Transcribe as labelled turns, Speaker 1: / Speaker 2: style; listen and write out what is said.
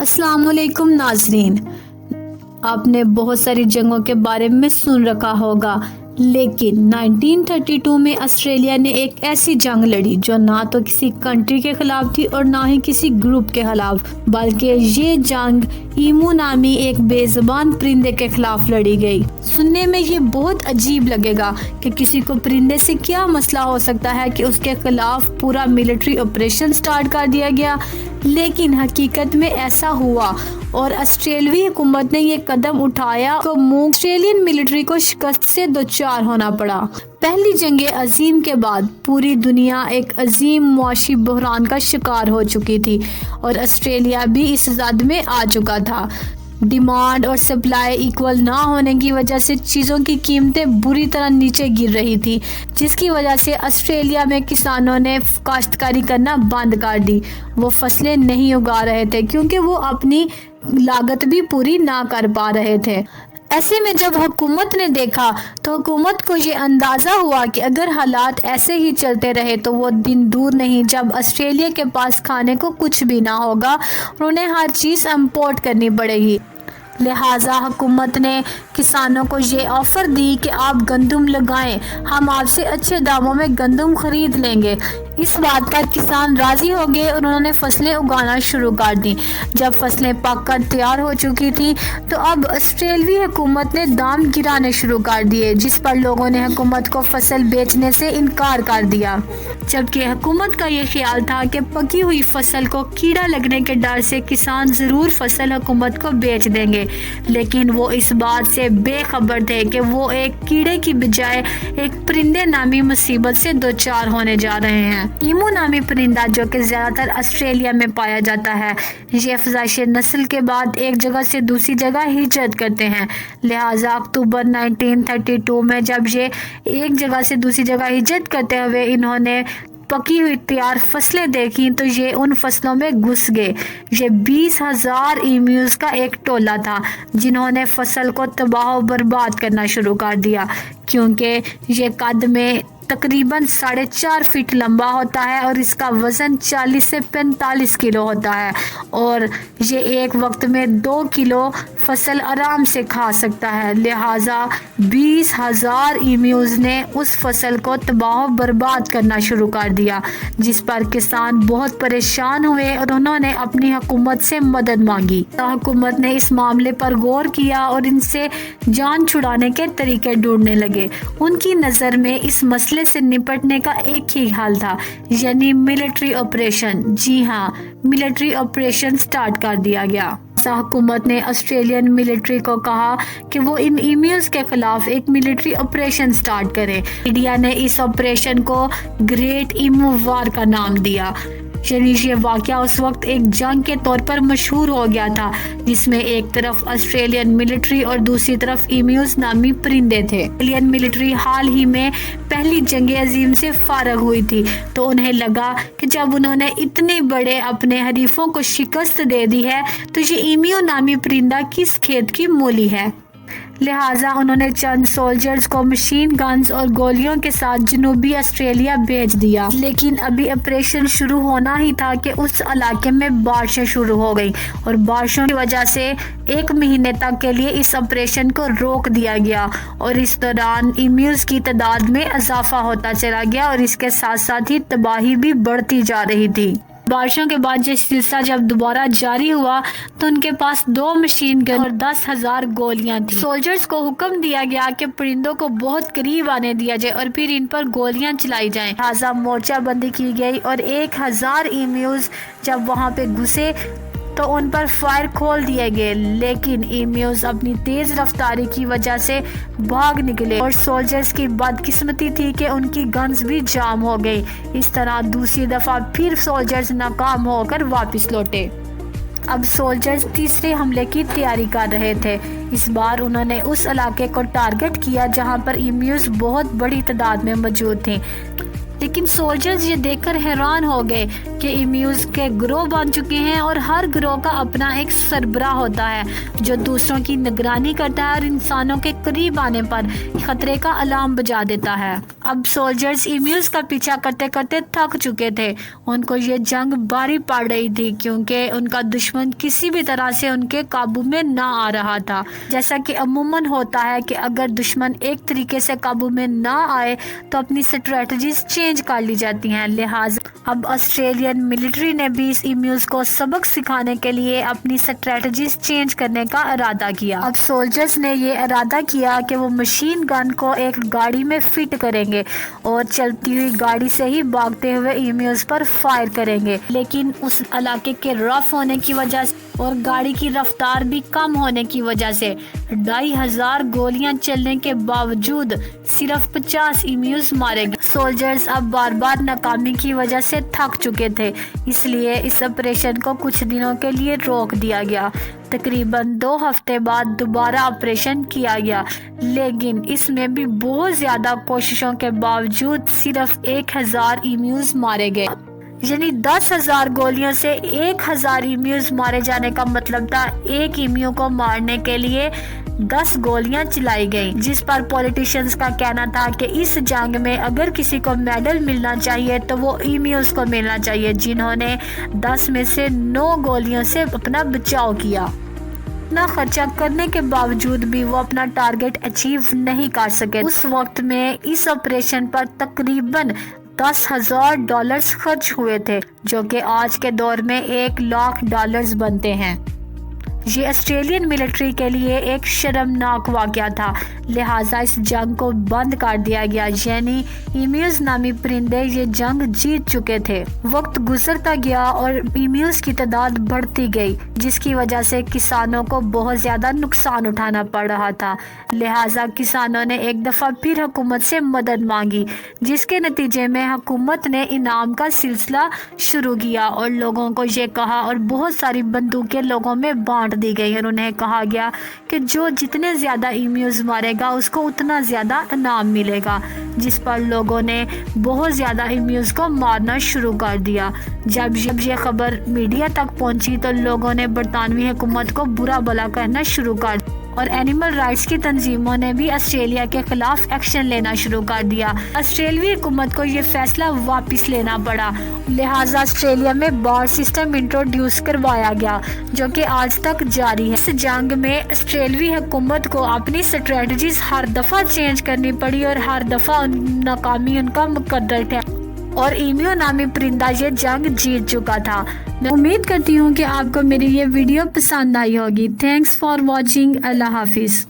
Speaker 1: अस्सलाम वालेकुम नाजरीन। आपने बहुत सारी जंगों के बारे में सुन रखा होगा, लेकिन 1932 में ऑस्ट्रेलिया ने एक ऐसी जंग लड़ी जो ना तो किसी कंट्री के खिलाफ थी और ना ही किसी ग्रुप के खिलाफ, बल्कि ये जंग ईमू नामी एक बेज़बान परिंदे के खिलाफ लड़ी गई। सुनने में ये बहुत अजीब लगेगा कि किसी को परिंदे से क्या मसला हो सकता है कि उसके खिलाफ पूरा मिलिट्री ऑपरेशन स्टार्ट कर दिया गया, लेकिन हकीकत में ऐसा हुआ और ऑस्ट्रेलियाई हुकूमत ने ये कदम उठाया तो ऑस्ट्रेलियन मिलिट्री को शिकस्त से दोचार होना पड़ा। पहली जंग अजीम के बाद पूरी दुनिया एक अजीम मुआशी बहरान का शिकार हो चुकी थी और ऑस्ट्रेलिया भी इस जद में आ चुका था। डिमांड और सप्लाई इक्वल ना होने की वजह से चीज़ों की कीमतें बुरी तरह नीचे गिर रही थी, जिसकी वजह से ऑस्ट्रेलिया में किसानों ने काश्तकारी करना बंद कर दी। वो फसलें नहीं उगा रहे थे क्योंकि वो अपनी लागत भी पूरी ना कर पा रहे थे। ऐसे में जब हुकूमत ने देखा तो हुकूमत को ये अंदाज़ा हुआ कि अगर हालात ऐसे ही चलते रहे तो वो दिन दूर नहीं जब ऑस्ट्रेलिया के पास खाने को कुछ भी ना होगा और उन्हें हर चीज़ इंपोर्ट करनी पड़ेगी। लिहाजा हुकूमत ने किसानों को ये ऑफ़र दी कि आप गंदम लगाएं, हम आपसे अच्छे दामों में गंदम खरीद लेंगे। इस बात पर किसान राज़ी हो गए और उन्होंने फसलें उगाना शुरू कर दी। जब फसलें पककर तैयार हो चुकी थी तो अब ऑस्ट्रेलियाई हुकूमत ने दाम गिराने शुरू कर दिए, जिस पर लोगों ने हुकूमत को फसल बेचने से इनकार कर दिया, जबकि हुकूमत का ये ख्याल था कि पकी हुई फसल को कीड़ा लगने के डर से किसान ज़रूर फसल हुकूमत को बेच देंगे। लेकिन वो इस बात से बेखबर थे कि वो एक कीड़े की बजाय एक परिंदे नामी मुसीबत से दोचार होने जा रहे हैं। ईमू नामी परिंदा जो कि ज़्यादातर ऑस्ट्रेलिया में पाया जाता है, ये अफज़ाइश नस्ल के बाद एक जगह से दूसरी जगह हिजरत करते हैं। लिहाजा अक्टूबर 1932 में जब ये एक जगह से दूसरी जगह हिजरत करते हुए इन्होंने पकी हुई तैयार फसलें देखी तो ये उन फसलों में घुस गए। ये 20,000 ईम्यूज़ का एक टोला था जिन्होंने फसल को तबाह बर्बाद करना शुरू कर दिया, क्योंकि ये कद में तकरीबन 4.5 फीट लंबा होता है और इसका वज़न 40 से 45 किलो होता है और ये एक वक्त में 2 किलो फसल आराम से खा सकता है। लिहाजा 20,000 ईम्यूज़ ने उस फसल को तबाह बर्बाद करना शुरू कर दिया, जिस पर किसान बहुत परेशान हुए और उन्होंने अपनी हुकूमत से मदद मांगी। तो हुकूमत ने इस मामले पर गौर किया और इनसे जान छुड़ाने के तरीके ढूंढने लगे। उनकी नज़र में इस मसले से निपटने का एक ही हल था, यानी मिलिट्री ऑपरेशन। जी हाँ, मिलिट्री ऑपरेशन स्टार्ट कर दिया गया। हुकूमत ने ऑस्ट्रेलियन मिलिट्री को कहा कि वो इन ईम्यूज़ के खिलाफ एक मिलिट्री ऑपरेशन स्टार्ट करे। इंडिया ने इस ऑपरेशन को ग्रेट ईमू वार का नाम दिया। यानी ये वाक़या उस वक्त एक जंग के तौर पर मशहूर हो गया था, जिसमें एक तरफ ऑस्ट्रेलियन मिलिट्री और दूसरी तरफ ईम्यूज़ नामी परिंदे थे। ऑस्ट्रेलियन मिलिट्री हाल ही में पहली जंग अजीम से फारग हुई थी, तो उन्हें लगा कि जब उन्होंने इतने बड़े अपने हरीफों को शिकस्त दे दी है तो ये ईम्यू नामी परिंदा किस खेत की मूली है। लिहाजा उन्होंने चंद सोल्जर्स को मशीन गन्स और गोलियों के साथ जनूबी ऑस्ट्रेलिया भेज दिया। लेकिन अभी ऑपरेशन शुरू होना ही था कि उस इलाके में बारिशें शुरू हो गई और बारिशों की वजह से 1 महीने तक के लिए इस ऑपरेशन को रोक दिया गया और इस दौरान ईम्यूज़ की तादाद में इजाफा होता चला गया और इसके साथ साथ ही तबाही भी बढ़ती जा रही थी। बारिशों के बाद ये सिलसिला जब दोबारा जारी हुआ तो उनके पास 2 मशीन गन और 10,000 गोलियां थी। सोल्जर्स को हुक्म दिया गया कि परिंदों को बहुत करीब आने दिया जाए और फिर इन पर गोलियां चलाई जाएं। लिहाजा मोर्चाबंदी की गई और 1,000 ईम्यूज़ जब वहां पे घुसे तो उन पर फायर खोल दिए गए, लेकिन ईम्यूज़ अपनी तेज़ रफ्तारी की वजह से भाग निकले और सोल्जर्स की बदकिस्मती थी कि उनकी गन्स भी जाम हो गई। इस तरह दूसरी दफ़ा फिर सोल्जर्स नाकाम होकर वापस लौटे। अब सोल्जर्स तीसरे हमले की तैयारी कर रहे थे। इस बार उन्होंने उस इलाके को टारगेट किया जहां पर ईम्यूज़ बहुत बड़ी तादाद में मौजूद थे, लेकिन सोल्जर्स ये देखकर हैरान हो गए کے ایمیوز کے گروہ بن چکے ہیں اور ہر گروہ کا اپنا ایک سربراہ ہوتا ہے جو دوسروں کی نگرانی کرتا ہے اور انسانوں کے قریب آنے پر خطرے کا الارم بجا دیتا ہے۔ اب سولجرز ایمیوز کا پیچھا کرتے کرتے تھک چکے تھے۔ ان کو یہ جنگ بھاری پڑ رہی تھی کیونکہ ان کا دشمن کسی بھی طرح سے ان کے قابو میں نہ آ رہا تھا۔ جیسا کہ عموماً ہوتا ہے کہ اگر دشمن ایک طریقے سے قابو میں نہ آئے تو اپنی اسٹریٹجیز چینج کر لی جاتی ہیں۔ لہٰذا اب آسٹریلین ملٹری نے بھی اس ایمیوز کو سبق سکھانے کے لیے اپنی اسٹریٹجیز چینج کرنے کا ارادہ کیا۔ اب سولجرز نے یہ ارادہ کیا کہ وہ مشین گن کو ایک گاڑی میں فٹ کریں گے اور چلتی ہوئی گاڑی سے ہی بھاگتے ہوئے ایمیوز پر فائر کریں گے، لیکن اس علاقے کے رف ہونے کی وجہ سے اور گاڑی کی رفتار بھی کم ہونے کی وجہ سے 2500 گولیاں چلنے کے باوجود صرف 50 ایمیوز مارے گئے۔ سولجرز اب بار بار ناکامی کی وجہ سے تھک چکے تھے، اس لیے اس آپریشن کو کچھ دنوں کے لیے روک دیا گیا۔ تقریباً 2 ہفتے بعد دوبارہ آپریشن کیا گیا، لیکن اس میں بھی بہت زیادہ کوششوں کے باوجود صرف 1000 ایمیوز مارے گئے۔ یعنی 10,000 گولیوں سے 1000 ایمیوز مارے جانے کا مطلب تھا ایک ایمیو کو مارنے کے لیے 10 گولیاں چلائی گئیں، جس پر پولیٹیشنز کا کہنا تھا کہ اس جنگ میں اگر کسی کو میڈل ملنا چاہیے تو وہ ایمیوز کو ملنا چاہیے جنہوں نے 10 میں سے 9 گولیوں سے اپنا بچاؤ کیا۔ اتنا خرچہ کرنے کے باوجود بھی وہ اپنا ٹارگٹ اچیو نہیں کر سکے۔ اس وقت میں اس آپریشن پر تقریباً $10,000 خرچ ہوئے تھے، جو کہ آج کے دور میں $100,000 بنتے ہیں۔ یہ آسٹریلین ملٹری کے لیے ایک شرمناک واقعہ تھا، لہٰذا اس جنگ کو بند کر دیا گیا، یعنی ایمیوز نامی پرندے یہ جنگ جیت چکے تھے۔ وقت گزرتا گیا اور ایمیوز کی تعداد بڑھتی گئی، جس کی وجہ سے کسانوں کو بہت زیادہ نقصان اٹھانا پڑ رہا تھا۔ لہٰذا کسانوں نے ایک دفعہ پھر حکومت سے مدد مانگی، جس کے نتیجے میں حکومت نے انعام کا سلسلہ شروع کیا اور لوگوں کو یہ کہا اور بہت ساری بندوقیں لوگوں میں بانٹ دی گئی اور انہیں کہا گیا کہ جو جتنے زیادہ ایمیوز مارے گا اس کو اتنا زیادہ انعام ملے گا، جس پر لوگوں نے بہت زیادہ ایمیوز کو مارنا شروع کر دیا۔ جب یہ خبر میڈیا تک پہنچی تو لوگوں نے برطانوی حکومت کو برا بھلا کہنا شروع کر دیا اور اینیمل رائٹس کی تنظیموں نے بھی آسٹریلیا کے خلاف ایکشن لینا شروع کر دیا۔ آسٹریلوی حکومت کو یہ فیصلہ واپس لینا پڑا، لہٰذا آسٹریلیا میں بار سسٹم انٹروڈیوس کروایا گیا، جو کہ آج تک جاری ہے۔ اس جنگ میں آسٹریلوی حکومت کو اپنی اسٹریٹجیز ہر دفعہ چینج کرنی پڑی اور ہر دفعہ ناکامی ان کا مقدر تھا اور ایمیو نامی پرندہ یہ جنگ جیت چکا تھا۔ میں امید کرتی ہوں کہ آپ کو میری یہ ویڈیو پسند آئی ہوگی۔ Thanks for watching. اللہ حافظ۔